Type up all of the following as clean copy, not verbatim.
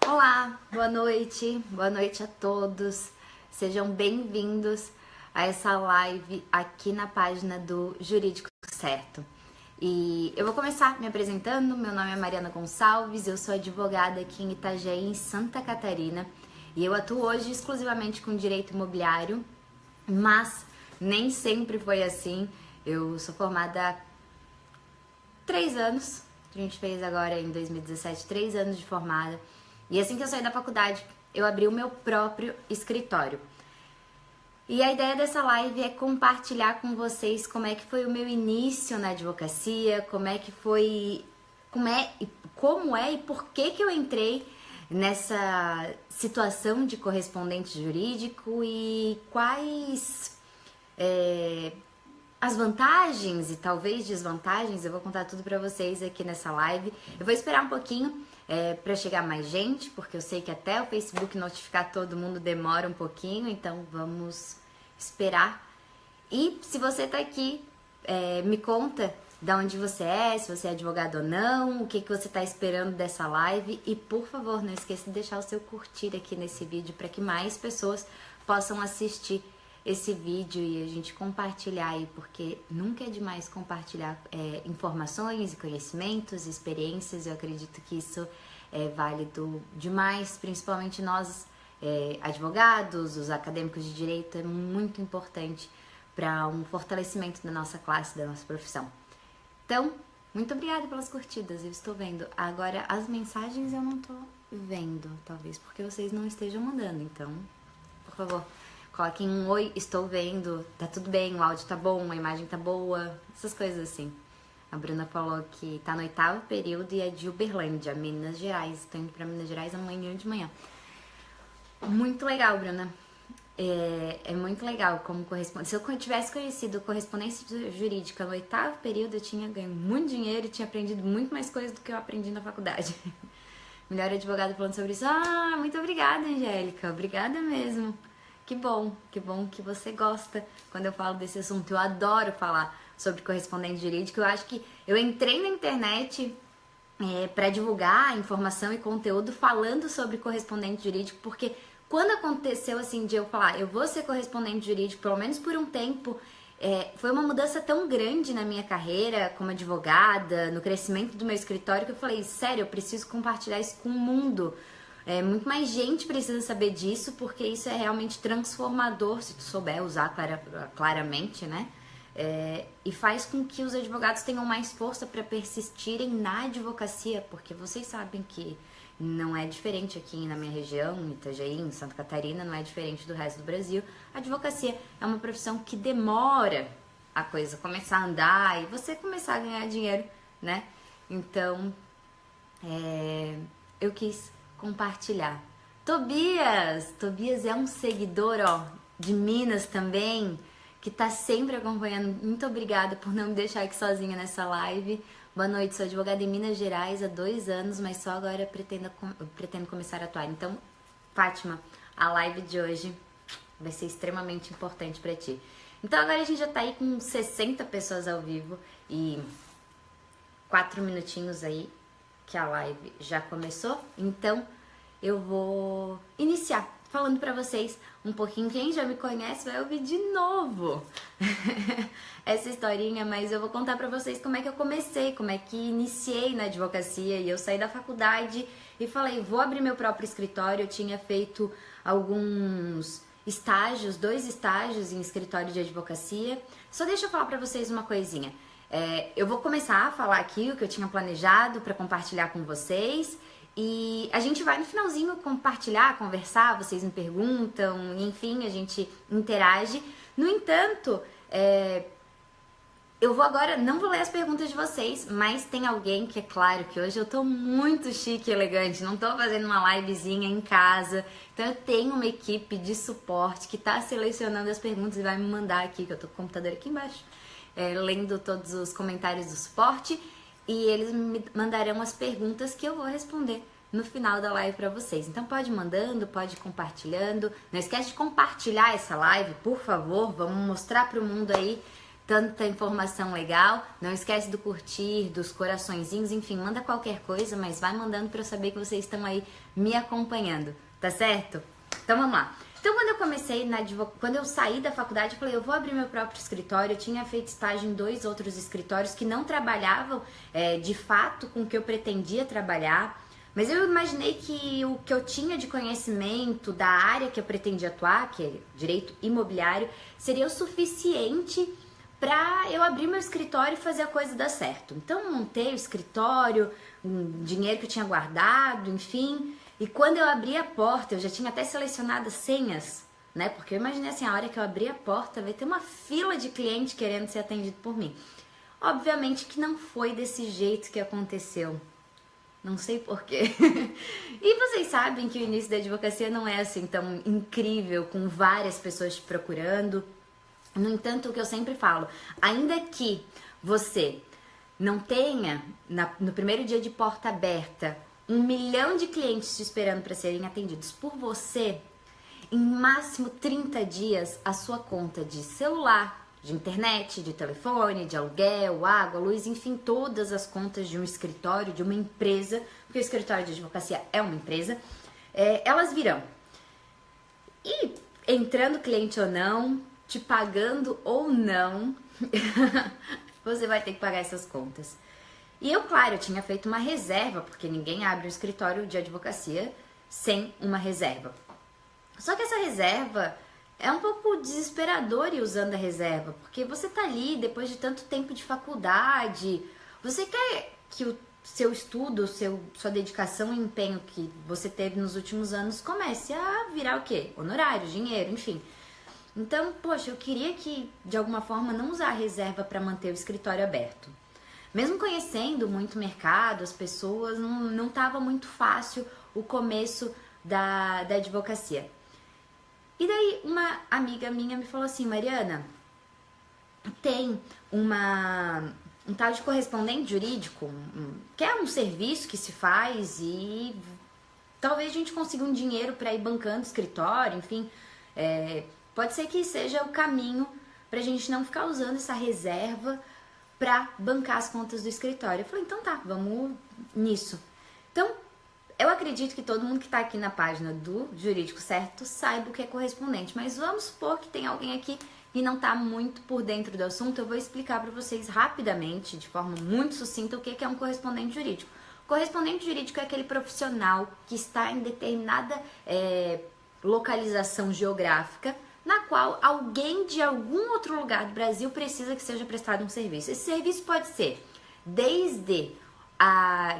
Olá, boa noite a todos. Sejam bem-vindos a essa live aqui na página do Jurídico Certo. E eu vou começar me apresentando. Meu nome é Mariana Gonçalves, eu sou advogada aqui em Itajaí, em Santa Catarina, e eu atuo hoje exclusivamente com direito imobiliário, mas nem sempre foi assim. Eu sou formada há 3 anos, a gente fez agora em 2017 3 anos de formada. E assim que eu saí da faculdade, eu abri o meu próprio escritório. E a ideia dessa live é compartilhar com vocês como é que foi o meu início na advocacia, como é e por que eu entrei nessa situação de correspondente jurídico e quais as vantagens e talvez desvantagens. Eu vou contar tudo pra vocês aqui nessa live. Eu vou esperar um pouquinho para chegar mais gente, porque eu sei que até o Facebook notificar todo mundo demora um pouquinho, então vamos esperar. E se você tá aqui, me conta de onde você é, se você é advogado ou não, o que você tá esperando dessa live, e por favor, não esqueça de deixar o seu curtir aqui nesse vídeo para que mais pessoas possam assistir esse vídeo e a gente compartilhar aí, porque nunca é demais compartilhar informações, conhecimentos, experiências. Eu acredito que isso é válido demais, principalmente nós advogados, os acadêmicos de direito. É muito importante para um fortalecimento da nossa classe, da nossa profissão. Então, muito obrigada pelas curtidas, eu estou vendo. Agora, as mensagens eu não estou vendo, talvez porque vocês não estejam mandando, então, por favor, coloquem um oi, estou vendo, tá tudo bem, o áudio tá bom, a imagem tá boa, essas coisas assim. A Bruna falou que tá no 8º período e é de Uberlândia, Minas Gerais. Estou indo pra Minas Gerais amanhã de manhã. Muito legal, Bruna. É muito legal como correspondente. Se eu tivesse conhecido correspondência jurídica no 8º período, eu tinha ganho muito dinheiro e tinha aprendido muito mais coisas do que eu aprendi na faculdade. Melhor advogado falando sobre isso. Ah, muito obrigada, Angélica. Obrigada mesmo. Que bom que você gosta quando eu falo desse assunto. Eu adoro falar sobre correspondente jurídico. Eu acho que eu entrei na internet para divulgar informação e conteúdo falando sobre correspondente jurídico, porque quando aconteceu assim de eu falar, eu vou ser correspondente jurídico, pelo menos por um tempo, foi uma mudança tão grande na minha carreira como advogada, no crescimento do meu escritório, que eu falei, sério, eu preciso compartilhar isso com o mundo. Muito mais gente precisa saber disso, porque isso é realmente transformador, se tu souber usar claramente, né? E faz com que os advogados tenham mais força para persistirem na advocacia, porque vocês sabem que não é diferente aqui na minha região, em Itajaí, em Santa Catarina, não é diferente do resto do Brasil. A advocacia é uma profissão que demora a coisa começar a andar e você começar a ganhar dinheiro, né? Então, eu quis compartilhar. Tobias é um seguidor, de Minas também, que tá sempre acompanhando. Muito obrigada por não me deixar aqui sozinha nessa live. Boa noite, sou advogada em Minas Gerais há 2 anos, mas só agora pretendo começar a atuar. Então, Fátima, a live de hoje vai ser extremamente importante para ti. Então agora a gente já tá aí com 60 pessoas ao vivo e 4 minutinhos aí que a live já começou. Então eu vou iniciar falando pra vocês um pouquinho. Quem já me conhece vai ouvir de novo essa historinha, mas eu vou contar pra vocês como é que eu comecei, como é que iniciei na advocacia. E eu saí da faculdade e falei, vou abrir meu próprio escritório. Eu tinha feito alguns estágios, 2 estágios em escritório de advocacia. Só deixa eu falar pra vocês uma coisinha. Eu vou começar a falar aqui o que eu tinha planejado pra compartilhar com vocês. E a gente vai no finalzinho compartilhar, conversar, vocês me perguntam, enfim, a gente interage. No entanto, eu vou agora, não vou ler as perguntas de vocês, mas tem alguém que, é claro que hoje eu tô muito chique e elegante, não tô fazendo uma livezinha em casa, então eu tenho uma equipe de suporte que tá selecionando as perguntas e vai me mandar aqui, que eu tô com o computador aqui embaixo, lendo todos os comentários do suporte. E eles me mandarão as perguntas que eu vou responder no final da live para vocês. Então pode ir mandando, pode ir compartilhando. Não esquece de compartilhar essa live, por favor. Vamos mostrar para o mundo aí tanta informação legal. Não esquece do curtir, dos coraçõezinhos, enfim, manda qualquer coisa, mas vai mandando para eu saber que vocês estão aí me acompanhando, tá certo? Então vamos lá. Então quando eu comecei quando eu saí da faculdade, eu falei, eu vou abrir meu próprio escritório. Eu tinha feito estágio em 2 outros escritórios que não trabalhavam de fato com o que eu pretendia trabalhar. Mas eu imaginei que o que eu tinha de conhecimento da área que eu pretendia atuar, que é direito imobiliário, seria o suficiente para eu abrir meu escritório e fazer a coisa dar certo. Então montei o escritório, um dinheiro que eu tinha guardado, enfim. E quando eu abri a porta, eu já tinha até selecionado as senhas, né? Porque eu imaginei assim, a hora que eu abri a porta, vai ter uma fila de clientes querendo ser atendido por mim. Obviamente que não foi desse jeito que aconteceu. Não sei porquê. E vocês sabem que o início da advocacia não é assim tão incrível, com várias pessoas te procurando. No entanto, o que eu sempre falo, ainda que você não tenha, no primeiro dia de porta aberta, 1 milhão de clientes te esperando para serem atendidos por você, em máximo 30 dias, a sua conta de celular, de internet, de telefone, de aluguel, água, luz, enfim, todas as contas de um escritório, de uma empresa, porque o escritório de advocacia é uma empresa, elas virão. E entrando cliente ou não, te pagando ou não, você vai ter que pagar essas contas. E eu, claro, eu tinha feito uma reserva, porque ninguém abre um escritório de advocacia sem uma reserva. Só que essa reserva é um pouco desesperador ir usando a reserva, porque você tá ali depois de tanto tempo de faculdade, você quer que o seu estudo, sua dedicação e empenho que você teve nos últimos anos comece a virar o quê? Honorário, dinheiro, enfim. Então, poxa, eu queria que, de alguma forma, não usar a reserva para manter o escritório aberto. Mesmo conhecendo muito o mercado, as pessoas, não estava muito fácil o começo da advocacia. E daí uma amiga minha me falou assim, Mariana, tem um tal de correspondente jurídico, que é um serviço que se faz e talvez a gente consiga um dinheiro para ir bancando o escritório, enfim, pode ser que seja o caminho para a gente não ficar usando essa reserva para bancar as contas do escritório. Eu falei, então tá, vamos nisso. Então, eu acredito que todo mundo que está aqui na página do Jurídico Certo saiba o que é correspondente, mas vamos supor que tem alguém aqui que não está muito por dentro do assunto. Eu vou explicar para vocês rapidamente, de forma muito sucinta, o que é um correspondente jurídico. O correspondente jurídico é aquele profissional que está em determinada localização geográfica, na qual alguém de algum outro lugar do Brasil precisa que seja prestado um serviço. Esse serviço pode ser desde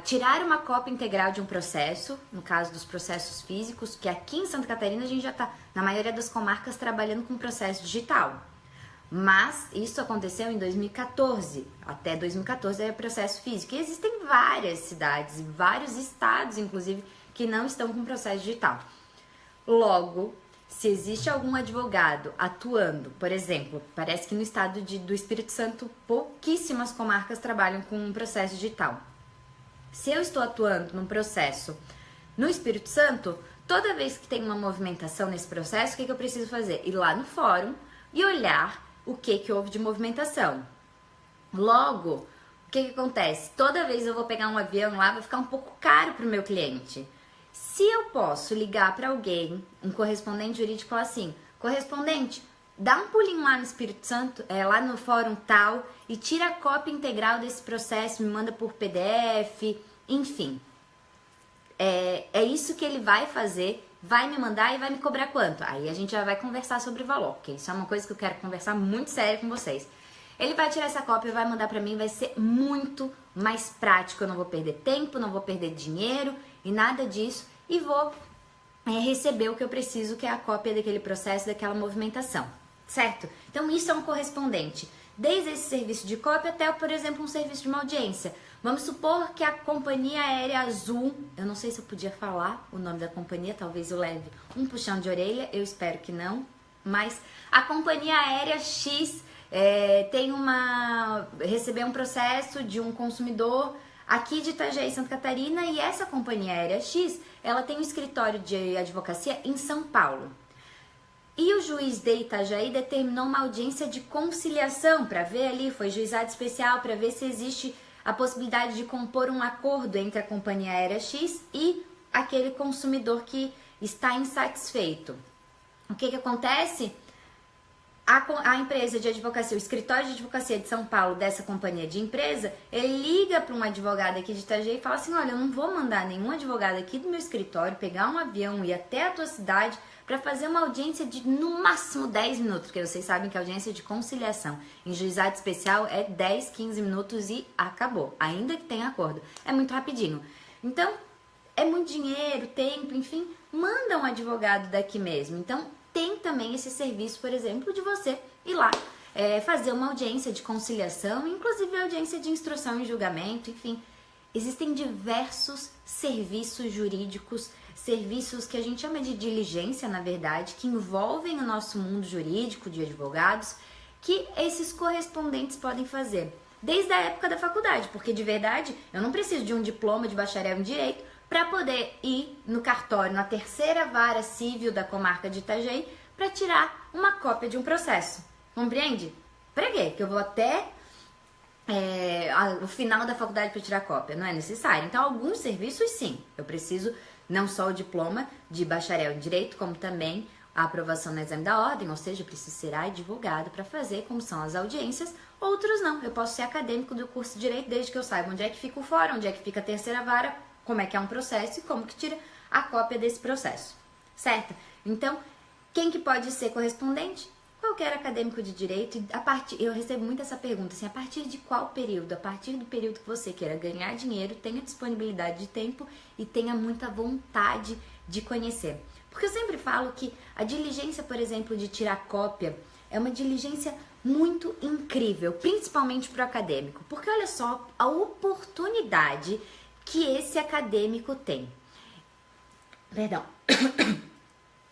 tirar uma cópia integral de um processo, no caso dos processos físicos, que aqui em Santa Catarina a gente já está, na maioria das comarcas, trabalhando com processo digital. Mas isso aconteceu em 2014, até 2014 é processo físico. E existem várias cidades, vários estados, inclusive, que não estão com processo digital. Logo, se existe algum advogado atuando, por exemplo, parece que no estado do Espírito Santo, pouquíssimas comarcas trabalham com um processo digital. Se eu estou atuando num processo no Espírito Santo, toda vez que tem uma movimentação nesse processo, o que eu preciso fazer? Ir lá no fórum e olhar o que houve de movimentação. Logo, o que acontece? Toda vez eu vou pegar um avião lá, vai ficar um pouco caro para o meu cliente. Se eu posso ligar para alguém, um correspondente jurídico, e falar assim, correspondente, dá um pulinho lá no Espírito Santo, lá no fórum tal, e tira a cópia integral desse processo, me manda por PDF, enfim. É isso que ele vai fazer, vai me mandar e vai me cobrar quanto? Aí a gente já vai conversar sobre o valor, porque isso é uma coisa que eu quero conversar muito sério com vocês. Ele vai tirar essa cópia e vai mandar pra mim, vai ser muito mais prático, eu não vou perder tempo, não vou perder dinheiro e nada disso, e vou receber o que eu preciso, que é a cópia daquele processo, daquela movimentação, certo? Então isso é um correspondente, desde esse serviço de cópia até, por exemplo, um serviço de uma audiência. Vamos supor que a companhia aérea Azul, eu não sei se eu podia falar o nome da companhia, talvez eu leve um puxão de orelha, eu espero que não, mas a companhia aérea X recebeu um processo de um consumidor aqui de Itajaí, Santa Catarina, e essa companhia aérea X, ela tem um escritório de advocacia em São Paulo. E o juiz de Itajaí determinou uma audiência de conciliação para ver ali, foi juizado especial para ver se existe a possibilidade de compor um acordo entre a companhia aérea X e aquele consumidor que está insatisfeito. O que acontece? A empresa de advocacia, o escritório de advocacia de São Paulo dessa companhia de empresa, ele liga para um advogado aqui de Itajaí e fala assim, olha, eu não vou mandar nenhum advogado aqui do meu escritório pegar um avião e ir até a tua cidade para fazer uma audiência de no máximo 10 minutos, porque vocês sabem que a audiência de conciliação em juizado especial é 10, 15 minutos e acabou, ainda que tenha acordo. É muito rapidinho. Então, é muito dinheiro, tempo, enfim, manda um advogado daqui mesmo. Então, tem também esse serviço, por exemplo, de você ir lá fazer uma audiência de conciliação, inclusive audiência de instrução em julgamento, enfim. Existem diversos serviços jurídicos, serviços que a gente chama de diligência, na verdade, que envolvem o nosso mundo jurídico de advogados, que esses correspondentes podem fazer. Desde a época da faculdade, porque de verdade eu não preciso de um diploma de bacharel em Direito para poder ir no cartório, na terceira vara civil da comarca de Itajaí, para tirar uma cópia de um processo. Compreende? Pra quê? Que eu vou até o final da faculdade para tirar cópia. Não é necessário. Então, alguns serviços, sim. Eu preciso não só o diploma de bacharel em Direito, como também a aprovação no exame da ordem, ou seja, eu preciso ser advogado para fazer como são as audiências. Outros não. Eu posso ser acadêmico do curso de Direito, desde que eu saiba onde é que fica o fórum, onde é que fica a terceira vara, como é que é um processo e como que tira a cópia desse processo, certo? Então, quem que pode ser correspondente? Qualquer acadêmico de direito. Eu recebo muito essa pergunta, assim, a partir de qual período? A partir do período que você queira ganhar dinheiro, tenha disponibilidade de tempo e tenha muita vontade de conhecer. Porque eu sempre falo que a diligência, por exemplo, de tirar cópia, é uma diligência muito incrível, principalmente para o acadêmico. Porque olha só a oportunidade que esse acadêmico tem. Perdão.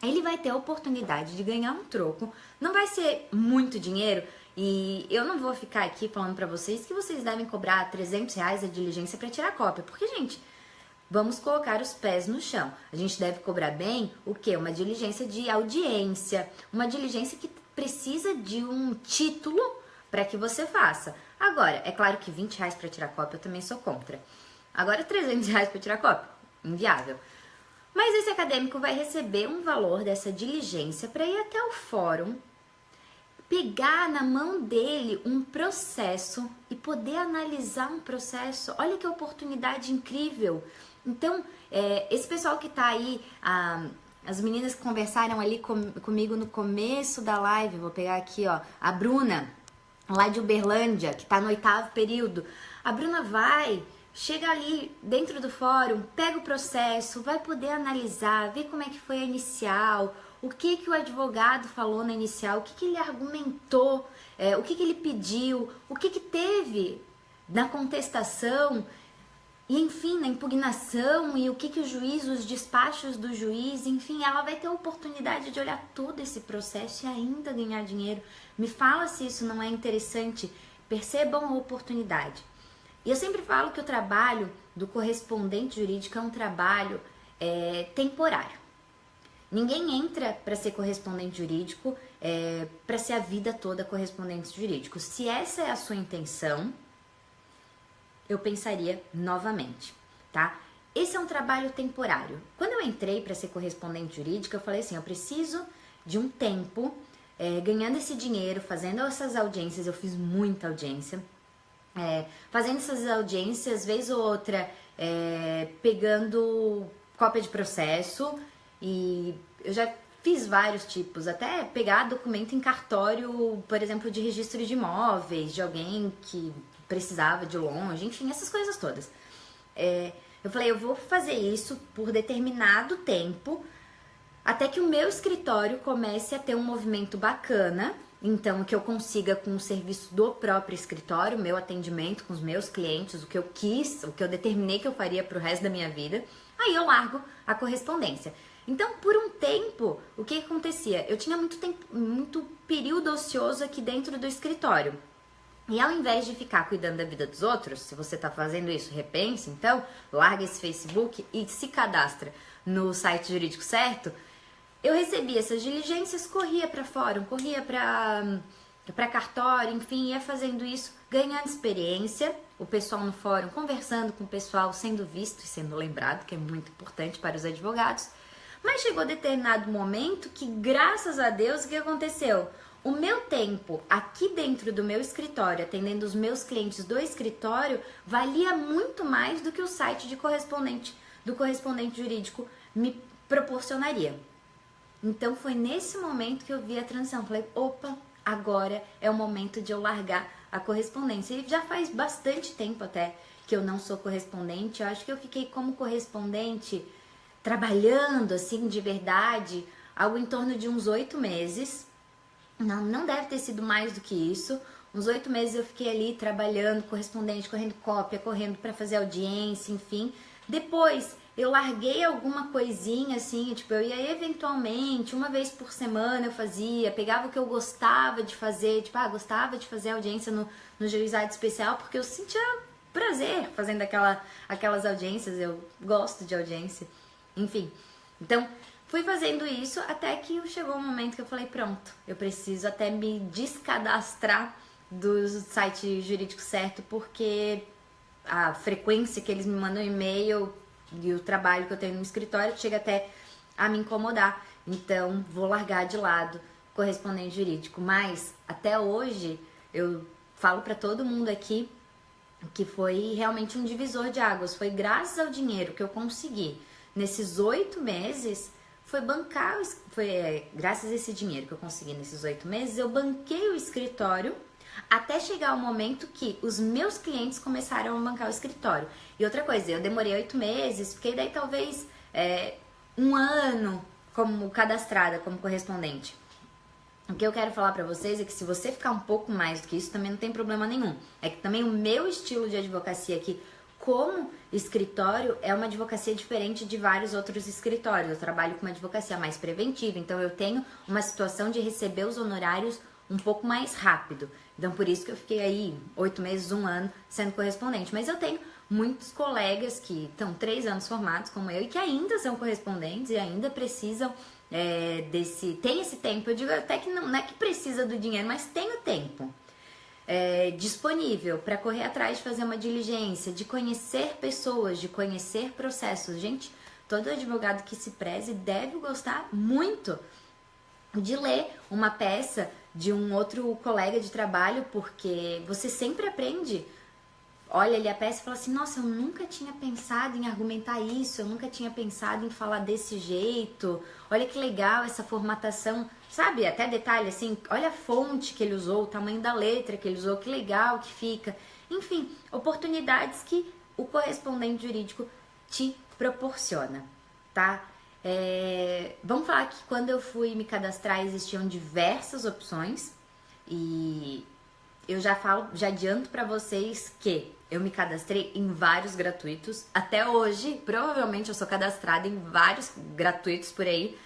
Ele vai ter a oportunidade de ganhar um troco. Não vai ser muito dinheiro. E eu não vou ficar aqui falando pra vocês que vocês devem cobrar R$300 a diligência para tirar cópia. Porque, gente, vamos colocar os pés no chão. A gente deve cobrar bem o quê? Uma diligência de audiência. Uma diligência que precisa de um título para que você faça. Agora, é claro que R$20 para tirar cópia eu também sou contra. Agora, R$300 para tirar cópia? Inviável. Mas esse acadêmico vai receber um valor dessa diligência para ir até o fórum, pegar na mão dele um processo e poder analisar um processo. Olha que oportunidade incrível! Então, esse pessoal que tá aí, as meninas que conversaram ali comigo no começo da live, vou pegar aqui, ó, a Bruna, lá de Uberlândia, que tá no 8º período. A Bruna chega ali dentro do fórum, pega o processo, vai poder analisar, ver como é que foi a inicial, o que o advogado falou na inicial, o que ele argumentou, o que ele pediu, o que teve na contestação, e enfim, na impugnação, e o que o juiz, os despachos do juiz, enfim, ela vai ter a oportunidade de olhar todo esse processo e ainda ganhar dinheiro. Me fala se isso não é interessante, percebam a oportunidade. E eu sempre falo que o trabalho do correspondente jurídico é um trabalho temporário. Ninguém entra para ser correspondente jurídico para ser a vida toda correspondente jurídico. Se essa é a sua intenção, eu pensaria novamente, tá? Esse é um trabalho temporário. Quando eu entrei para ser correspondente jurídico, eu falei assim, eu preciso de um tempo ganhando esse dinheiro, fazendo essas audiências, eu fiz muita audiência, fazendo essas audiências, vez ou outra, pegando cópia de processo, e eu já fiz vários tipos, até pegar documento em cartório, por exemplo, de registro de imóveis, de alguém que precisava de longe, enfim, essas coisas todas. Eu falei, eu vou fazer isso por determinado tempo, até que o meu escritório comece a ter um movimento bacana, então que eu consiga com o serviço do próprio escritório, meu atendimento com os meus clientes, o que eu quis, o que eu determinei que eu faria pro resto da minha vida, aí eu largo a correspondência. Então, por um tempo, o que acontecia? Eu tinha muito período ocioso aqui dentro do escritório. E ao invés de ficar cuidando da vida dos outros, se você está fazendo isso, repense, então, larga esse Facebook e se cadastra no site jurídico certo, eu recebia essas diligências, corria para fórum, corria para cartório, enfim, ia fazendo isso, ganhando experiência, o pessoal no fórum conversando com o pessoal, sendo visto e sendo lembrado, que é muito importante para os advogados. Mas chegou determinado momento que, graças a Deus, o que aconteceu? O meu tempo aqui dentro do meu escritório, atendendo os meus clientes do escritório, valia muito mais do que o site de correspondente, do correspondente jurídico me proporcionaria. Então foi nesse momento que eu vi a transição. Falei, opa, agora é o momento de eu largar a correspondência. E já faz bastante tempo até que eu não sou correspondente. Eu acho que eu fiquei como correspondente, trabalhando assim de verdade, algo em torno de uns 8 meses. Não deve ter sido mais do que isso. Uns 8 meses eu fiquei ali trabalhando, correspondente, correndo cópia, correndo para fazer audiência, enfim. Depois eu larguei alguma coisinha assim, tipo, eu ia eventualmente, uma vez por semana eu fazia, pegava o que eu gostava de fazer, tipo, gostava de fazer audiência no juizado especial, porque eu sentia prazer fazendo aquelas audiências, eu gosto de audiência, enfim. Então, fui fazendo isso até que chegou um momento que eu falei, pronto, eu preciso até me descadastrar do site jurídico certo, porque a frequência que eles me mandam e-mail e o trabalho que eu tenho no escritório chega até a me incomodar. Então, vou largar de lado correspondente jurídico. Mas, até hoje, eu falo para todo mundo aqui que foi realmente um divisor de águas. Foi graças ao dinheiro que eu consegui nesses 8 meses, graças a esse dinheiro que eu consegui nesses 8 meses, eu banquei o escritório até chegar o momento que os meus clientes começaram a bancar o escritório. E outra coisa, eu demorei 8 meses, fiquei daí talvez 1 ano como cadastrada, como correspondente. O que eu quero falar pra vocês é que se você ficar um pouco mais do que isso, também não tem problema nenhum. É que também o meu estilo de advocacia aqui, como escritório, é uma advocacia diferente de vários outros escritórios. Eu trabalho com uma advocacia mais preventiva, então eu tenho uma situação de receber os honorários um pouco mais rápido. Então, por isso que eu fiquei aí 8 meses, 1 ano sendo correspondente. Mas eu tenho muitos colegas que estão 3 anos formados como eu e que ainda são correspondentes e ainda precisam tem esse tempo. Eu digo até que não é que precisa do dinheiro, mas tem o tempo disponível para correr atrás de fazer uma diligência, de conhecer pessoas, de conhecer processos. Gente, todo advogado que se preze deve gostar muito de ler uma peça de um outro colega de trabalho, porque você sempre aprende. Olha ali a peça e fala assim, nossa, eu nunca tinha pensado em argumentar isso, eu nunca tinha pensado em falar desse jeito, olha que legal essa formatação, sabe, até detalhe assim, olha a fonte que ele usou, o tamanho da letra que ele usou, que legal que fica. Enfim, oportunidades que o correspondente jurídico te proporciona, tá? Vamos falar que quando eu fui me cadastrar existiam diversas opções e eu já adianto pra vocês que eu me cadastrei em vários gratuitos. Até hoje, provavelmente eu sou cadastrada em vários gratuitos por aí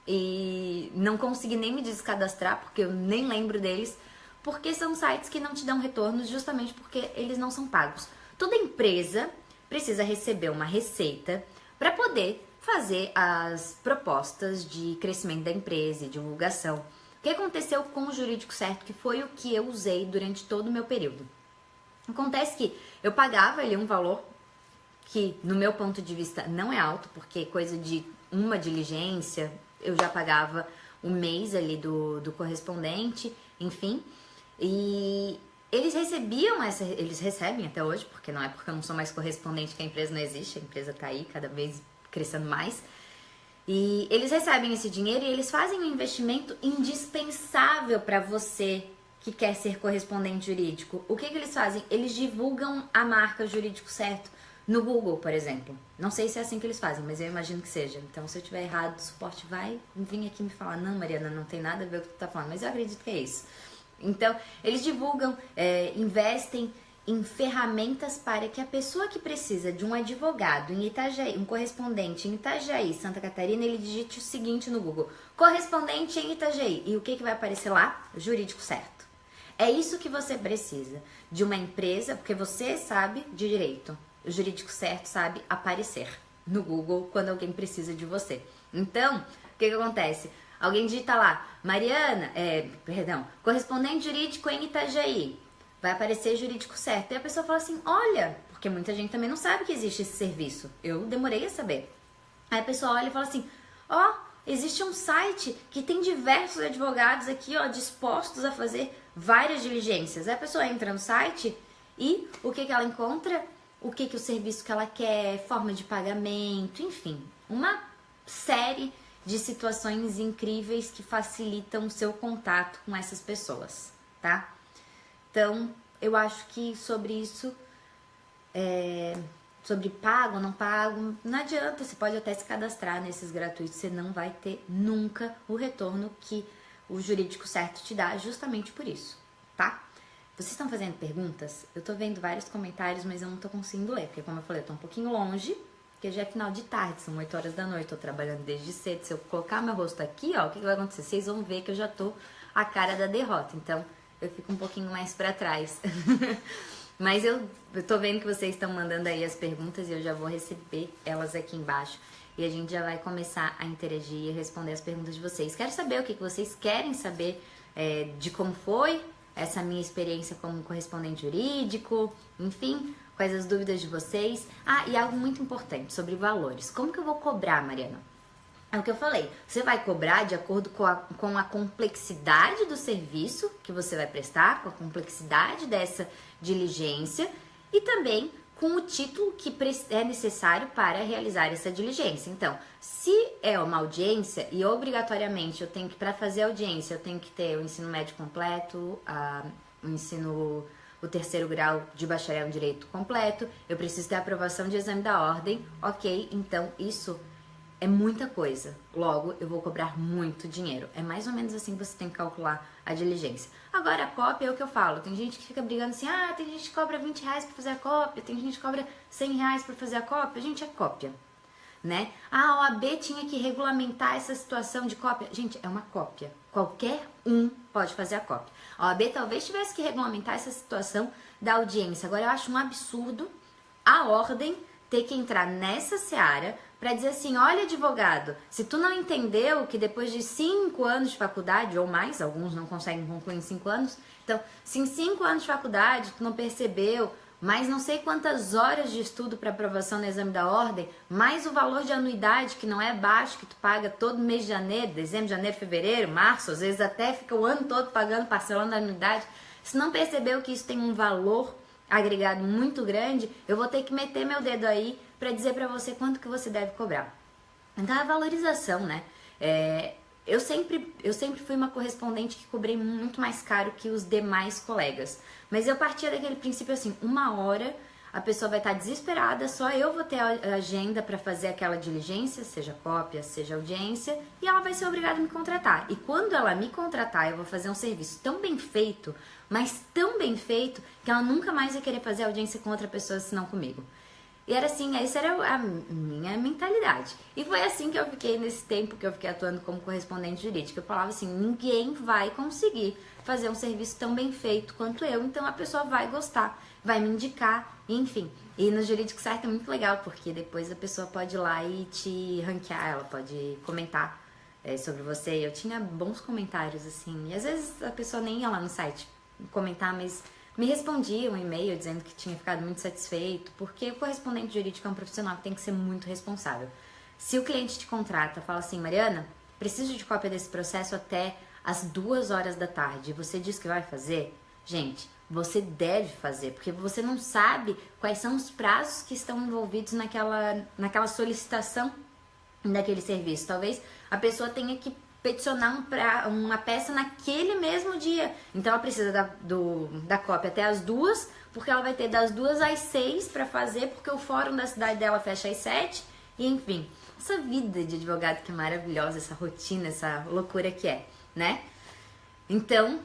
e não consegui nem me descadastrar porque eu nem lembro deles, porque são sites que não te dão retornos justamente porque eles não são pagos. Toda empresa precisa receber uma receita para poder fazer as propostas de crescimento da empresa e divulgação. O que aconteceu com o Jurídico Certo, que foi o que eu usei durante todo o meu período? Acontece que eu pagava ali um valor que, no meu ponto de vista, não é alto, porque coisa de uma diligência, eu já pagava um mês ali do correspondente, enfim. E eles recebem até hoje, porque não é porque eu não sou mais correspondente que a empresa não existe, a empresa tá aí cada vez crescendo mais. E eles recebem esse dinheiro e eles fazem um investimento indispensável para você que quer ser correspondente jurídico. O que eles fazem? Eles divulgam a marca Jurídico Certo no Google, por exemplo. Não sei se é assim que eles fazem, mas eu imagino que seja. Então, se eu estiver errado, o suporte vai vir aqui me falar, não, Mariana, não tem nada a ver com o que tu tá falando, mas eu acredito que é isso. Então, eles divulgam, investem em ferramentas para que a pessoa que precisa de um advogado em Itajaí, um correspondente em Itajaí, Santa Catarina, ele digite o seguinte no Google: correspondente em Itajaí. E o que vai aparecer lá? Jurídico Certo. É isso que você precisa de uma empresa, porque você sabe de direito. O Jurídico Certo sabe aparecer. no Google quando alguém precisa de você. Então, o que acontece? Alguém digita lá, correspondente jurídico em Itajaí. Vai aparecer jurídico certo. E a pessoa fala assim, olha, porque muita gente também não sabe que existe esse serviço. Eu demorei a saber. Aí a pessoa olha e fala assim, existe um site que tem diversos advogados aqui, dispostos a fazer várias diligências. Aí a pessoa entra no site e o que ela encontra? O que o serviço que ela quer, forma de pagamento, enfim. Uma série de situações incríveis que facilitam o seu contato com essas pessoas, tá? Então, eu acho que sobre isso, sobre pago ou não pago, não adianta, você pode até se cadastrar nesses gratuitos, você não vai ter nunca o retorno que o jurídico certo te dá, justamente por isso, tá? Vocês estão fazendo perguntas? Eu tô vendo vários comentários, mas eu não tô conseguindo ler, porque como eu falei, eu tô um pouquinho longe, porque já é final de tarde, são 8 horas da noite, tô trabalhando desde cedo. Se eu colocar meu rosto aqui, o que vai acontecer? Vocês vão ver que eu já tô a cara da derrota, então eu fico um pouquinho mais pra trás. Mas eu tô vendo que vocês estão mandando aí as perguntas e eu já vou receber elas aqui embaixo. E a gente já vai começar a interagir e responder as perguntas de vocês. Quero saber o que vocês querem saber de como foi essa minha experiência como correspondente jurídico, enfim, quais as dúvidas de vocês. E algo muito importante sobre valores. Como que eu vou cobrar, Mariana? É o que eu falei, você vai cobrar de acordo com a complexidade do serviço que você vai prestar, com a complexidade dessa diligência e também com o título que é necessário para realizar essa diligência. Então, se é uma audiência e obrigatoriamente eu tenho que, para fazer audiência, eu tenho que ter o ensino médio completo, o terceiro grau de bacharel em direito completo, eu preciso ter a aprovação de exame da ordem, ok, então isso é muita coisa, logo eu vou cobrar muito dinheiro. É mais ou menos assim que você tem que calcular a diligência. Agora a cópia é o que eu falo, tem gente que fica brigando assim, tem gente que cobra 20 reais pra fazer a cópia, tem gente que cobra 100 reais pra fazer a cópia, gente, é cópia, né? A OAB tinha que regulamentar essa situação de cópia, gente, é uma cópia, qualquer um pode fazer a cópia. A OAB talvez tivesse que regulamentar essa situação da audiência, agora eu acho um absurdo a ordem ter que entrar nessa seara para dizer assim, olha advogado, se tu não entendeu que depois de 5 anos de faculdade, ou mais, alguns não conseguem concluir em 5 anos, então, se em 5 anos de faculdade tu não percebeu, mais não sei quantas horas de estudo para aprovação no exame da ordem, mais o valor de anuidade, que não é baixo, que tu paga todo mês de janeiro, dezembro, janeiro, fevereiro, março, às vezes até fica o ano todo pagando, parcelando a anuidade, se não percebeu que isso tem um valor agregado muito grande, eu vou ter que meter meu dedo aí para dizer para você quanto que você deve cobrar. Então, a valorização, né? Eu sempre fui uma correspondente que cobrei muito mais caro que os demais colegas. Mas eu partia daquele princípio assim, 1 hora a pessoa vai estar desesperada, só eu vou ter a agenda para fazer aquela diligência, seja cópia, seja audiência, e ela vai ser obrigada a me contratar. E quando ela me contratar, eu vou fazer um serviço tão bem feito, mas tão bem feito, que ela nunca mais vai querer fazer audiência com outra pessoa senão comigo. E era assim, essa era a minha mentalidade. E foi assim que eu fiquei nesse tempo que eu fiquei atuando como correspondente jurídica. Eu falava assim, ninguém vai conseguir fazer um serviço tão bem feito quanto eu, então a pessoa vai gostar, vai me indicar, enfim. E no jurídico certo é muito legal, porque depois a pessoa pode ir lá e te ranquear, ela pode comentar sobre você. Eu tinha bons comentários, assim, e às vezes a pessoa nem ia lá no site comentar, mas me respondia um e-mail dizendo que tinha ficado muito satisfeito, porque o correspondente jurídico é um profissional que tem que ser muito responsável. Se o cliente te contrata, fala assim, Mariana, preciso de cópia desse processo até às 2 horas da tarde, você diz que vai fazer? Gente, você deve fazer, porque você não sabe quais são os prazos que estão envolvidos naquela solicitação daquele serviço. Talvez a pessoa tenha que peticionar uma peça naquele mesmo dia. Então ela precisa da cópia até as 2, porque ela vai ter das 2 às 6 para fazer, porque o fórum da cidade dela fecha às 7. E enfim, essa vida de advogado que é maravilhosa, essa rotina, essa loucura que é, né? Então,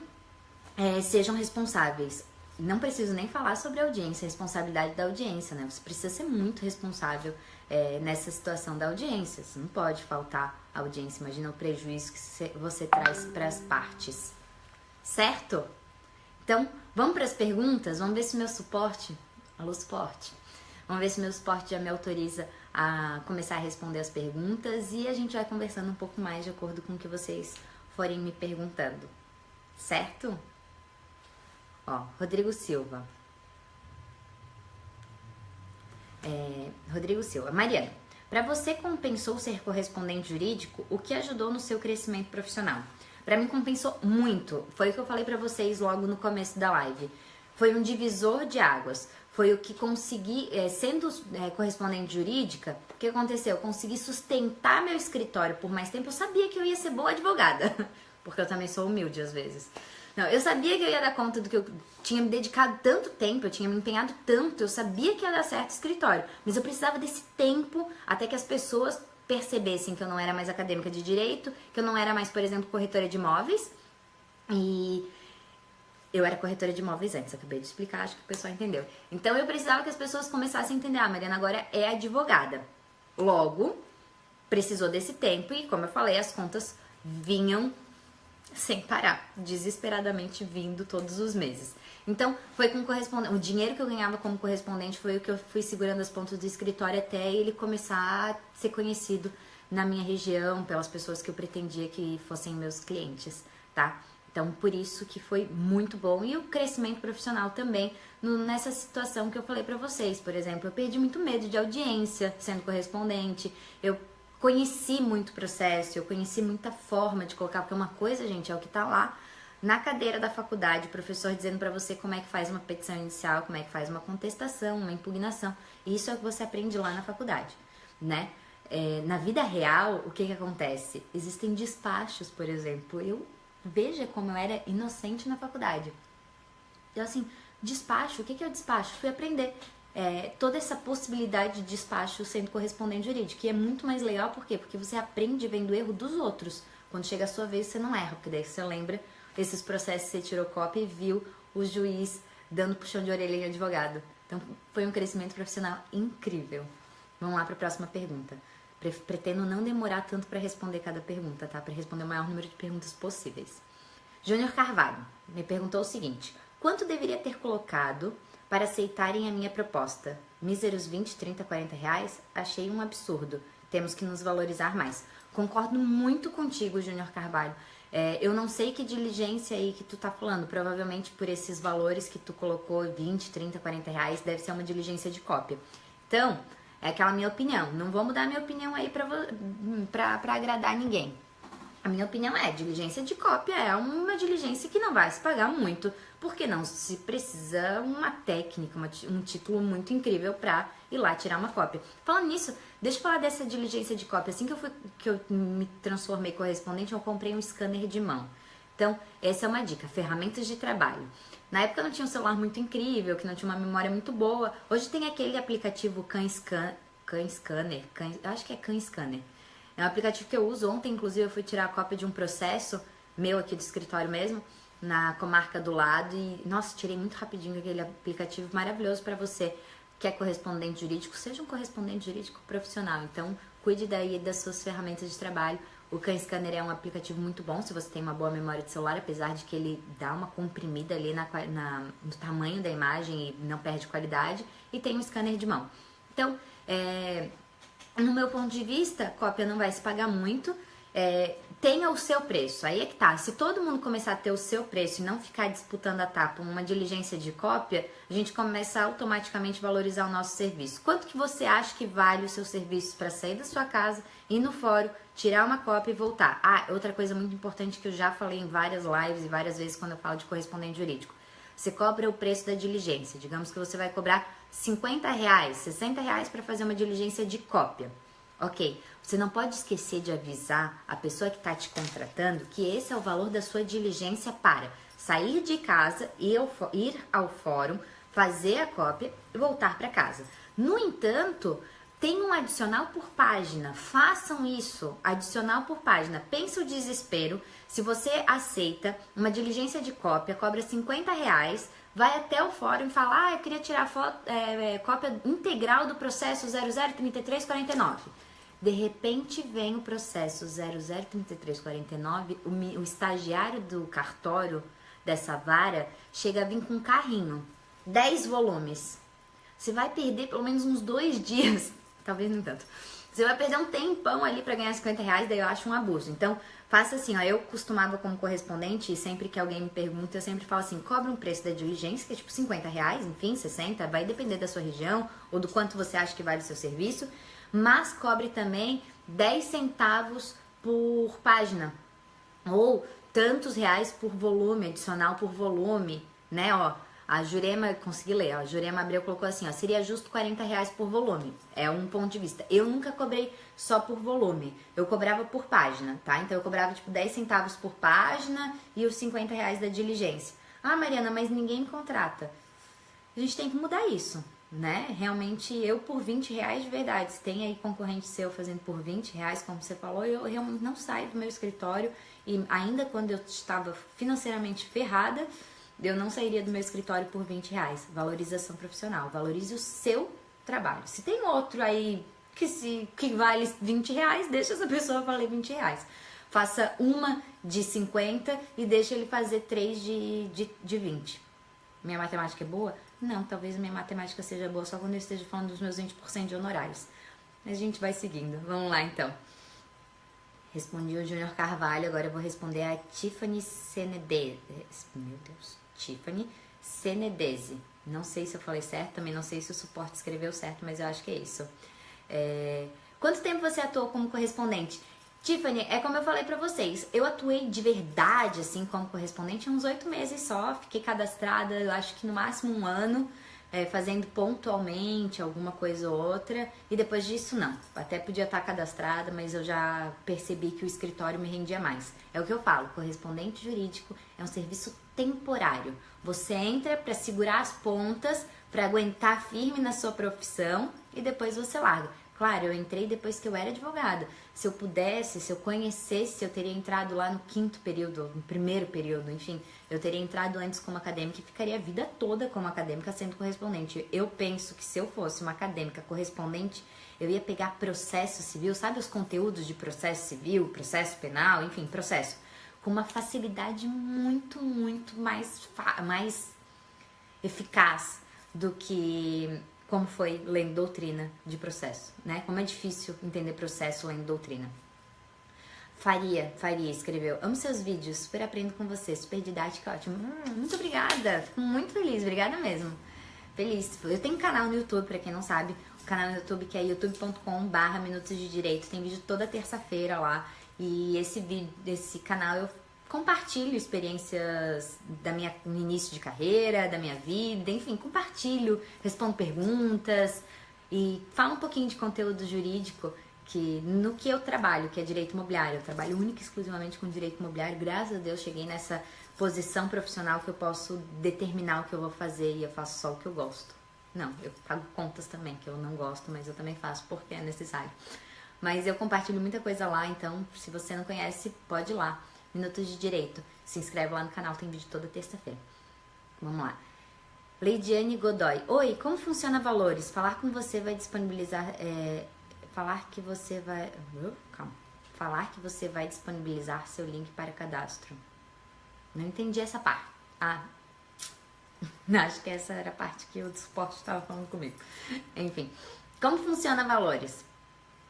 sejam responsáveis. Não preciso nem falar sobre a audiência, a responsabilidade da audiência, né? Você precisa ser muito responsável nessa situação da audiência. Você não pode faltar a audiência. Imagina o prejuízo que você traz para as partes. Certo? Então, vamos para as perguntas? Vamos ver se o meu suporte... Alô, suporte. Vamos ver se o meu suporte já me autoriza a começar a responder as perguntas e a gente vai conversando um pouco mais de acordo com o que vocês forem me perguntando, certo? Ó, Rodrigo Silva. Rodrigo Silva. Mariana, para você compensou ser correspondente jurídico? O que ajudou no seu crescimento profissional? Para mim compensou muito. Foi o que eu falei para vocês logo no começo da live. Foi um divisor de águas. Foi o que consegui, sendo correspondente jurídica, o que aconteceu? Eu consegui sustentar meu escritório por mais tempo. Eu sabia que eu ia ser boa advogada, porque eu também sou humilde às vezes. Não, eu sabia que eu ia dar conta do que eu tinha me dedicado tanto tempo, eu tinha me empenhado tanto, eu sabia que ia dar certo o escritório, mas eu precisava desse tempo até que as pessoas percebessem que eu não era mais acadêmica de direito, que eu não era mais, por exemplo, corretora de imóveis, e eu era corretora de imóveis antes, acabei de explicar, acho que o pessoal entendeu. Então eu precisava que as pessoas começassem a entender, a Mariana agora é advogada. Logo, precisou desse tempo e, como eu falei, as contas vinham sem parar, desesperadamente vindo todos os meses. Então, foi com correspondente, o dinheiro que eu ganhava como correspondente foi o que eu fui segurando as pontas do escritório até ele começar a ser conhecido na minha região, pelas pessoas que eu pretendia que fossem meus clientes, tá? Então, por isso que foi muito bom. E o crescimento profissional também, nessa situação que eu falei pra vocês. Por exemplo, eu perdi muito medo de audiência sendo correspondente, eu conheci muito processo, eu conheci muita forma de colocar, porque uma coisa, gente, é o que tá lá na cadeira da faculdade, o professor dizendo pra você como é que faz uma petição inicial, como é que faz uma contestação, uma impugnação. E isso é o que você aprende lá na faculdade, né? Na vida real, o que acontece? Existem despachos, por exemplo. Veja como eu era inocente na faculdade. Então, assim, despacho, o que é o despacho? Fui aprender toda essa possibilidade de despacho sendo correspondente jurídico. E é muito mais legal, por quê? Porque você aprende vendo o erro dos outros. Quando chega a sua vez, você não erra, porque daí você lembra esses processos, você tirou cópia e viu o juiz dando puxão de orelha em advogado. Então, foi um crescimento profissional incrível. Vamos lá para a próxima pergunta. Pretendo não demorar tanto para responder cada pergunta, tá? Para responder o maior número de perguntas possíveis. Júnior Carvalho me perguntou o seguinte: quanto deveria ter colocado para aceitarem a minha proposta? Míseros 20, 30, 40 reais? Achei um absurdo. Temos que nos valorizar mais. Concordo muito contigo, Júnior Carvalho. Eu não sei que diligência aí que tu tá falando. Provavelmente por esses valores que tu colocou, 20, 30, 40 reais, deve ser uma diligência de cópia. Então, é aquela minha opinião. Não vou mudar minha opinião aí pra agradar ninguém. A minha opinião é, diligência de cópia é uma diligência que não vai se pagar muito, porque não se precisa uma técnica, um título muito incrível pra ir lá tirar uma cópia. Falando nisso, deixa eu falar dessa diligência de cópia. Assim que eu me transformei correspondente, eu comprei um scanner de mão. Então, essa é uma dica, ferramentas de trabalho. Na época eu não tinha um celular muito incrível, que não tinha uma memória muito boa. Hoje tem aquele aplicativo acho que é Can Scanner. É um aplicativo que eu uso. Ontem, inclusive, eu fui tirar a cópia de um processo meu aqui do escritório mesmo, na comarca do lado. E, nossa, tirei muito rapidinho aquele aplicativo maravilhoso para você que é correspondente jurídico. Seja um correspondente jurídico profissional. Então, cuide daí das suas ferramentas de trabalho. O Can Scanner é um aplicativo muito bom se você tem uma boa memória de celular, apesar de que ele dá uma comprimida ali no tamanho da imagem e não perde qualidade. E tem um scanner de mão. Então, no meu ponto de vista, cópia não vai se pagar muito, tenha o seu preço. Aí é que tá, se todo mundo começar a ter o seu preço e não ficar disputando a tapa uma diligência de cópia, a gente começa a automaticamente valorizar o nosso serviço. Quanto que você acha que vale o seu serviço para sair da sua casa, ir no fórum, tirar uma cópia e voltar? Outra coisa muito importante que eu já falei em várias lives e várias vezes quando eu falo de correspondente jurídico. Você cobra o preço da diligência. Digamos que você vai cobrar 50 reais, 60 reais para fazer uma diligência de cópia. Ok, você não pode esquecer de avisar a pessoa que está te contratando que esse é o valor da sua diligência para sair de casa, ir ao fórum, fazer a cópia e voltar para casa. No entanto, tem um adicional por página. Façam isso, adicional por página. Pensa o desespero. Se você aceita uma diligência de cópia, cobra 50 reais, vai até o fórum e fala: eu queria tirar cópia integral do processo 003349. De repente vem o processo 003349, o estagiário do cartório dessa vara chega a vir com um carrinho, 10 volumes. Você vai perder pelo menos uns 2 dias talvez não tanto. Você vai perder um tempão ali pra ganhar 50 reais, daí eu acho um abuso. Então, faça assim, ó, eu costumava como correspondente, e sempre que alguém me pergunta, eu sempre falo assim, cobra um preço da diligência, que é tipo 50 reais, enfim, 60, vai depender da sua região, ou do quanto você acha que vale o seu serviço, mas cobre também 10 centavos por página, ou tantos reais por volume, adicional por volume, né, ó. A Jurema, consegui ler, ó, a Jurema Abreu colocou assim, ó, seria justo 40 reais por volume, é um ponto de vista. Eu nunca cobrei só por volume, eu cobrava por página, tá? Então eu cobrava tipo 10 centavos por página e os 50 reais da diligência. Ah, Mariana, mas ninguém me contrata. A gente tem que mudar isso, né? Realmente eu por 20 reais de verdade, se tem aí concorrente seu fazendo por 20 reais, como você falou, eu realmente não saio do meu escritório e ainda quando eu estava financeiramente ferrada, eu não sairia do meu escritório por 20 reais. Valorização profissional. Valorize o seu trabalho. Se tem outro aí que vale 20 reais, deixa essa pessoa valer 20 reais. Faça uma de 50 e deixa ele fazer 3 de 20. Minha matemática é boa? Não, talvez minha matemática seja boa só quando eu esteja falando dos meus 20% de honorários. Mas a gente vai seguindo. Vamos lá, então. Respondi o Júnior Carvalho, agora eu vou responder a Tiffany Senedese. Meu Deus. Tiffany Senedese. Não sei se eu falei certo, também não sei se o suporte escreveu certo, mas eu acho que é isso. Quanto tempo você atuou como correspondente? Tiffany, é como eu falei pra vocês, eu atuei de verdade, assim, como correspondente há uns 8 meses só, fiquei cadastrada, eu acho que no máximo um ano, fazendo pontualmente alguma coisa ou outra, e depois disso não, até podia estar cadastrada, mas eu já percebi que o escritório me rendia mais. É o que eu falo, correspondente jurídico é um serviço temporário, você entra para segurar as pontas, para aguentar firme na sua profissão e depois você larga. Claro, eu entrei depois que eu era advogada. Se eu pudesse, se eu conhecesse, eu teria entrado lá no 5º período, no 1º período, enfim. Eu teria entrado antes como acadêmica e ficaria a vida toda como acadêmica sendo correspondente. Eu penso que se eu fosse uma acadêmica correspondente, eu ia pegar processo civil, sabe os conteúdos de processo civil, processo penal, enfim, processo, com uma facilidade muito, muito mais eficaz do que como foi lendo doutrina de processo, né? Como é difícil entender processo lendo doutrina. Faria escreveu, amo seus vídeos, super aprendo com você, super didática, ótimo. Muito obrigada, fico muito feliz, obrigada mesmo. Feliz. Eu tenho um canal no YouTube, pra quem não sabe, o canal no YouTube que é youtube.com/minutos de direito, tem vídeo toda terça-feira lá, e esse canal eu compartilho experiências no início de carreira, da minha vida, enfim, compartilho, respondo perguntas e falo um pouquinho de conteúdo jurídico no que eu trabalho, que é direito imobiliário. Eu trabalho única e exclusivamente com direito imobiliário, graças a Deus cheguei nessa posição profissional que eu posso determinar o que eu vou fazer e eu faço só o que eu gosto. Não, eu pago contas também, que eu não gosto, mas eu também faço porque é necessário. Mas eu compartilho muita coisa lá, então se você não conhece, pode ir lá. Minutos de Direito. Se inscreve lá no canal, tem vídeo toda terça-feira. Vamos lá. Leidiane Godoy. Oi, como funciona valores? Falar com você vai disponibilizar... Falar que você vai... Calma. Falar que você vai disponibilizar seu link para cadastro. Não entendi essa parte. Acho que essa era a parte que o suporte estava falando comigo. Enfim. Como funciona valores?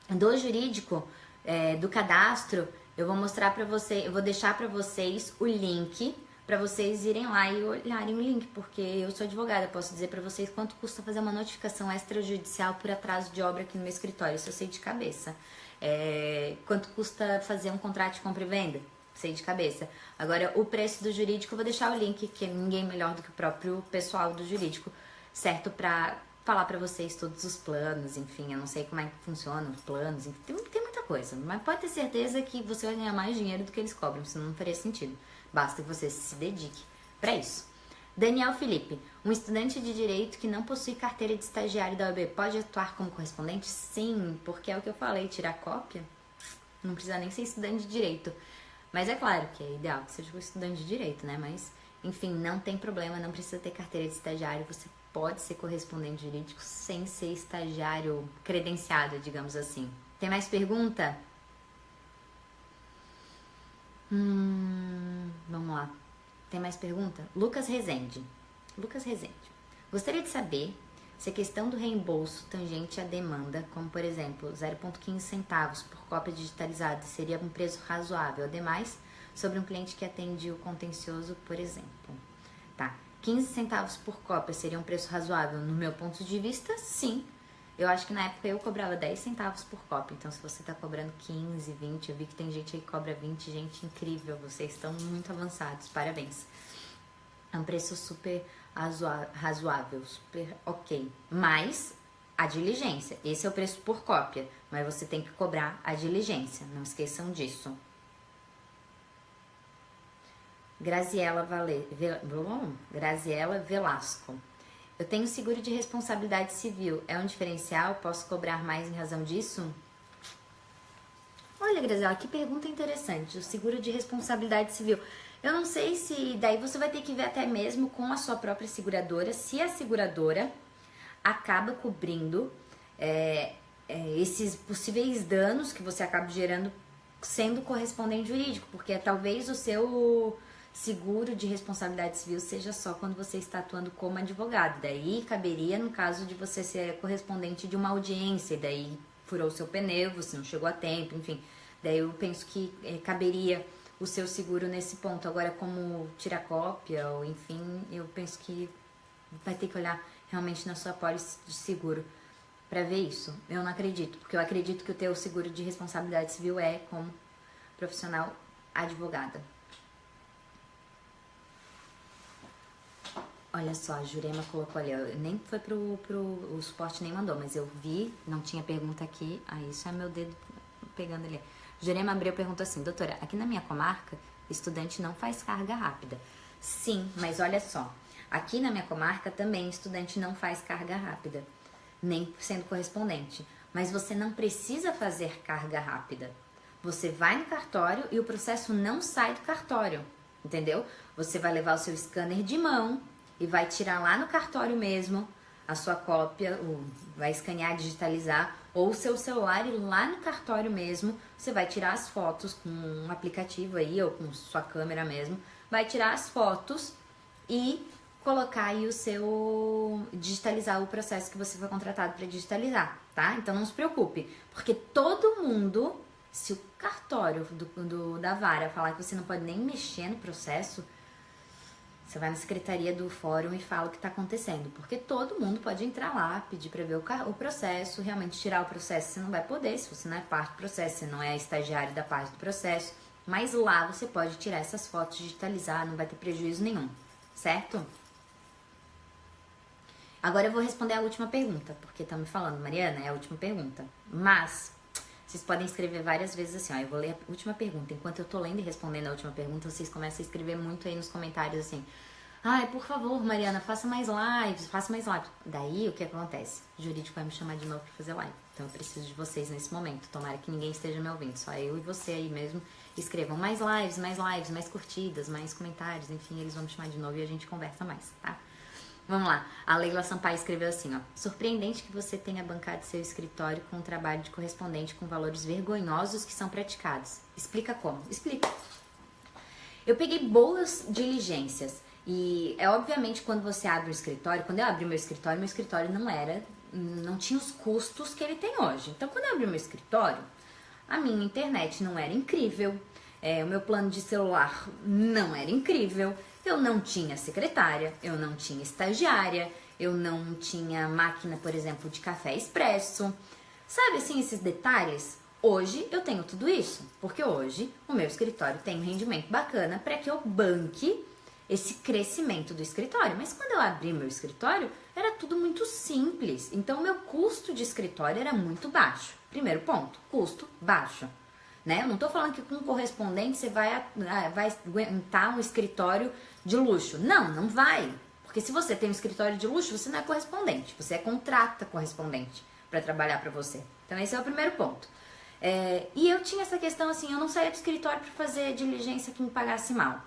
Do jurídico, do cadastro... Eu vou mostrar pra você, eu vou deixar pra vocês o link pra vocês irem lá e olharem o link, porque eu sou advogada, eu posso dizer pra vocês quanto custa fazer uma notificação extrajudicial por atraso de obra aqui no meu escritório, isso eu sei de cabeça. Quanto custa fazer um contrato de compra e venda? Sei de cabeça. Agora, o preço do jurídico, eu vou deixar o link, que ninguém melhor do que o próprio pessoal do jurídico, certo? Pra falar pra vocês todos os planos, enfim, eu não sei como é que funciona os planos, enfim, tem muita coisa, mas pode ter certeza que você vai ganhar mais dinheiro do que eles cobram, senão não faria sentido. Basta que você se dedique pra isso. Daniel Felipe, um estudante de direito que não possui carteira de estagiário da OAB pode atuar como correspondente? Sim, porque é o que eu falei, tirar cópia, não precisa nem ser estudante de direito. Mas é claro que é ideal que seja um estudante de direito, né? Mas, enfim, não tem problema, não precisa ter carteira de estagiário, você pode ser correspondente jurídico sem ser estagiário credenciado, digamos assim. Tem mais pergunta? Vamos lá. Tem mais pergunta? Lucas Rezende. Gostaria de saber se a questão do reembolso tangente à demanda, como por exemplo 0,15 centavos por cópia digitalizada, seria um preço razoável. Ademais, sobre um cliente que atende o contencioso, por exemplo. Tá, 15 centavos por cópia seria um preço razoável no meu ponto de vista? Sim. Eu acho que na época eu cobrava 10 centavos por cópia, então se você tá cobrando 15, 20, eu vi que tem gente aí que cobra 20, gente, incrível, vocês estão muito avançados, parabéns. É um preço super razoável, super ok. Mas a diligência, esse é o preço por cópia, mas você tem que cobrar a diligência, não esqueçam disso. Graziela Velasco. Eu tenho seguro de responsabilidade civil, é um diferencial? Posso cobrar mais em razão disso? Olha, Graziela, que pergunta interessante. O seguro de responsabilidade civil. Eu não sei se daí você vai ter que ver até mesmo com a sua própria seguradora, se a seguradora acaba cobrindo esses possíveis danos que você acaba gerando sendo correspondente jurídico, porque talvez o seu seguro de responsabilidade civil seja só quando você está atuando como advogado. Daí caberia no caso de você ser correspondente de uma audiência, e daí furou o seu pneu, você não chegou a tempo, enfim. Daí eu penso que caberia o seu seguro nesse ponto. Agora, como tirar cópia, ou enfim, eu penso que vai ter que olhar realmente na sua pólice de seguro para ver isso. Eu não acredito, porque eu acredito que o teu seguro de responsabilidade civil é como profissional advogada. Olha só, a Jurema colocou ali, nem foi o suporte, nem mandou, mas eu vi, não tinha pergunta aqui, aí isso é meu dedo pegando ali. Jurema Abreu perguntou assim, doutora, aqui na minha comarca, estudante não faz carga rápida. Sim, mas olha só, aqui na minha comarca também estudante não faz carga rápida, nem sendo correspondente. Mas você não precisa fazer carga rápida. Você vai no cartório e o processo não sai do cartório, entendeu? Você vai levar o seu scanner de mão e vai tirar lá no cartório mesmo a sua cópia, vai escanear, digitalizar, ou o seu celular e lá no cartório mesmo, você vai tirar as fotos com um aplicativo aí, ou com sua câmera mesmo, vai tirar as fotos e colocar aí digitalizar o processo que você foi contratado para digitalizar, tá? Então não se preocupe, porque todo mundo, se o cartório da vara falar que você não pode nem mexer no processo, você vai na secretaria do fórum e fala o que está acontecendo, porque todo mundo pode entrar lá, pedir para ver o processo, realmente tirar o processo você não vai poder, se você não é parte do processo, você não é estagiário da parte do processo, mas lá você pode tirar essas fotos, digitalizar, não vai ter prejuízo nenhum, certo? Agora eu vou responder a última pergunta, porque tá me falando, Mariana, é a última pergunta, mas vocês podem escrever várias vezes assim, ó, eu vou ler a última pergunta. Enquanto eu tô lendo e respondendo a última pergunta, vocês começam a escrever muito aí nos comentários assim, ai, por favor, Mariana, faça mais lives, faça mais lives. Daí, o que acontece? O jurídico vai me chamar de novo pra fazer live. Então eu preciso de vocês nesse momento. Tomara que ninguém esteja me ouvindo, só eu e você aí mesmo. Escrevam mais lives, mais curtidas, mais comentários, enfim, eles vão me chamar de novo e a gente conversa mais, tá? Vamos lá, a Leila Sampaio escreveu assim, ó. Surpreendente que você tenha bancado seu escritório com um trabalho de correspondente com valores vergonhosos que são praticados. Explica como? Explica. Eu peguei boas diligências e é obviamente quando você abre um escritório, quando eu abri meu escritório não tinha os custos que ele tem hoje. Então quando eu abri meu escritório, a minha internet não era incrível, o meu plano de celular não era incrível, eu não tinha secretária, eu não tinha estagiária, eu não tinha máquina, por exemplo, de café expresso. Sabe assim, esses detalhes? Hoje eu tenho tudo isso, porque hoje o meu escritório tem um rendimento bacana para que eu banque esse crescimento do escritório. Mas quando eu abri meu escritório, era tudo muito simples. Então, o meu custo de escritório era muito baixo. Primeiro ponto, custo baixo. Né? Eu não estou falando que com correspondente você vai aguentar um escritório de luxo. Não, não vai. Porque se você tem um escritório de luxo, você não é correspondente. Você contrata correspondente para trabalhar para você. Então esse é o primeiro ponto. E eu tinha essa questão assim, eu não saía do escritório para fazer diligência que me pagasse mal.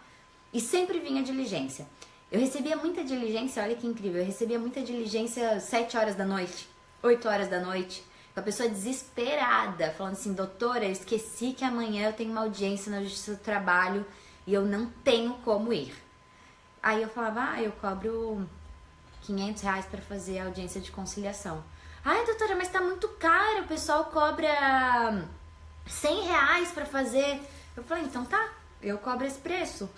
E sempre vinha diligência. Eu recebia muita diligência, olha que incrível, eu recebia muita diligência 7 horas da noite, 8 horas da noite. Com a pessoa desesperada, falando assim, doutora, eu esqueci que amanhã eu tenho uma audiência na Justiça do Trabalho e eu não tenho como ir. Aí eu falava, eu cobro R$ 500 para fazer a audiência de conciliação. Ai, doutora, mas tá muito caro, o pessoal cobra R$ 100 para fazer. Eu falei, então tá, eu cobro esse preço.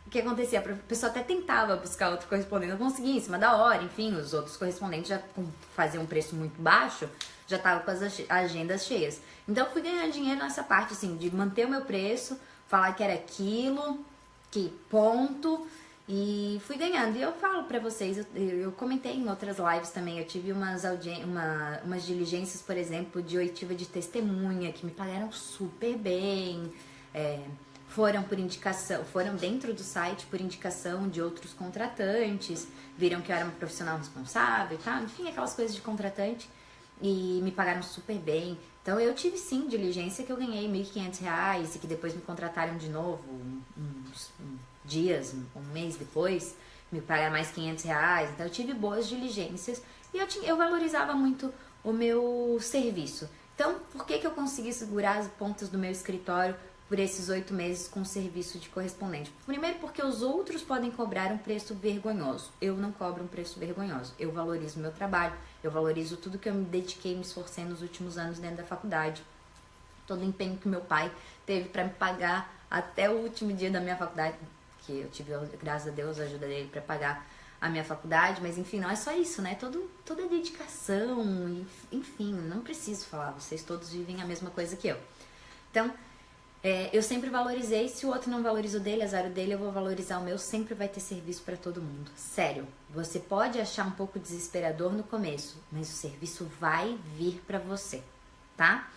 O que acontecia? A pessoa até tentava buscar outro correspondente, não conseguia em cima da hora, enfim, os outros correspondentes já faziam um preço muito baixo, já tava com as agendas cheias. Então eu fui ganhando dinheiro nessa parte, assim, de manter o meu preço, falar que era aquilo, que ponto, e fui ganhando. E eu falo pra vocês, eu comentei em outras lives também, eu tive umas diligências, por exemplo, de oitiva de testemunha, que me pagaram super bem, foram por indicação, foram dentro do site por indicação de outros contratantes, viram que eu era uma profissional responsável e tal, enfim, aquelas coisas de contratante, e me pagaram super bem. Então eu tive sim diligência que eu ganhei R$ 1.500 e que depois me contrataram de novo, uns dias, um mês depois, me pagaram mais R$ 500. Então eu tive boas diligências e eu valorizava muito o meu serviço. Então, por que eu consegui segurar as pontas do meu escritório por esses 8 meses com serviço de correspondente? Primeiro porque os outros podem cobrar um preço vergonhoso. Eu não cobro um preço vergonhoso. Eu valorizo o meu trabalho, eu valorizo tudo que eu me dediquei, me esforcei nos últimos anos dentro da faculdade. Todo o empenho que meu pai teve para me pagar até o último dia da minha faculdade, que eu tive, graças a Deus, a ajuda dele para pagar a minha faculdade, mas enfim, não é só isso, né? Toda a dedicação, enfim, não preciso falar, vocês todos vivem a mesma coisa que eu. Então, eu sempre valorizei, se o outro não valoriza o dele, azar o dele, eu vou valorizar o meu, sempre vai ter serviço para todo mundo. Sério, você pode achar um pouco desesperador no começo, mas o serviço vai vir para você, tá?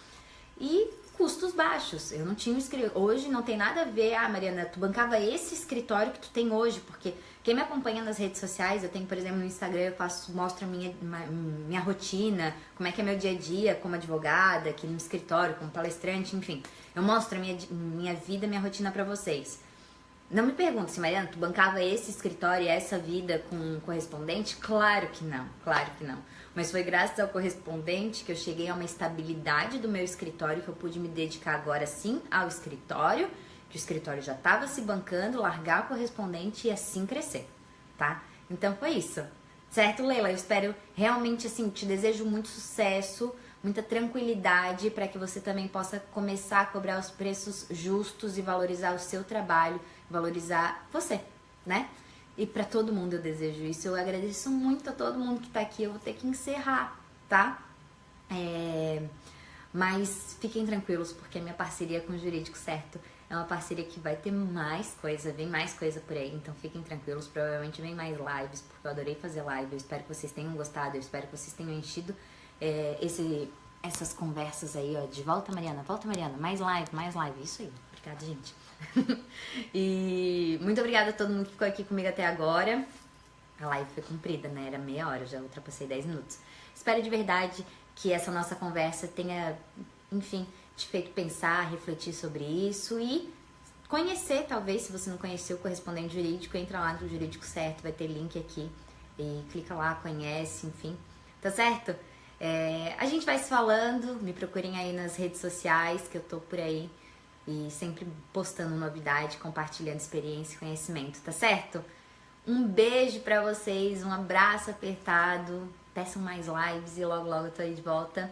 E custos baixos, eu não tinha um escritório, hoje não tem nada a ver, Mariana, tu bancava esse escritório que tu tem hoje, porque quem me acompanha nas redes sociais, eu tenho, por exemplo, no Instagram, eu mostro a minha rotina, como é que é meu dia a dia como advogada, aqui no escritório, como palestrante, enfim. Eu mostro a minha vida, minha rotina pra vocês. Não me pergunte se, Mariana, tu bancava esse escritório e essa vida com um correspondente? Claro que não, claro que não. Mas foi graças ao correspondente que eu cheguei a uma estabilidade do meu escritório, que eu pude me dedicar agora sim ao escritório, que o escritório já estava se bancando, largar o correspondente e assim crescer, tá? Então foi isso, certo, Leila? Eu espero realmente, assim, te desejo muito sucesso, muita tranquilidade para que você também possa começar a cobrar os preços justos e valorizar o seu trabalho, valorizar você, né? E para todo mundo eu desejo isso. Eu agradeço muito a todo mundo que tá aqui. Eu vou ter que encerrar, tá? Mas fiquem tranquilos, porque a minha parceria com o Jurídico Certo é uma parceria que vai ter mais coisa, vem mais coisa por aí. Então fiquem tranquilos, provavelmente vem mais lives, porque eu adorei fazer live. Eu espero que vocês tenham gostado, eu espero que vocês tenham enchido essas conversas aí, ó. De volta, Mariana, mais live, isso aí. Obrigada, gente. E muito obrigada a todo mundo que ficou aqui comigo até agora. A live foi comprida, né? Era meia hora, já ultrapassei 10 minutos. Espero de verdade que essa nossa conversa tenha, enfim, te feito pensar, refletir sobre isso e conhecer, talvez, se você não conheceu o correspondente jurídico, entra lá no Jurídico Certo, vai ter link aqui e clica lá, conhece, enfim, tá certo? A gente vai se falando, me procurem aí nas redes sociais, que eu tô por aí e sempre postando novidade, compartilhando experiência e conhecimento, tá certo? Um beijo pra vocês, um abraço apertado, peçam mais lives e logo logo eu tô aí de volta.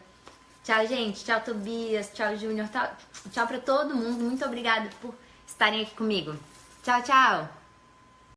Tchau, gente, tchau, Tobias, tchau, Júnior, tchau pra todo mundo, muito obrigada por estarem aqui comigo. Tchau, tchau!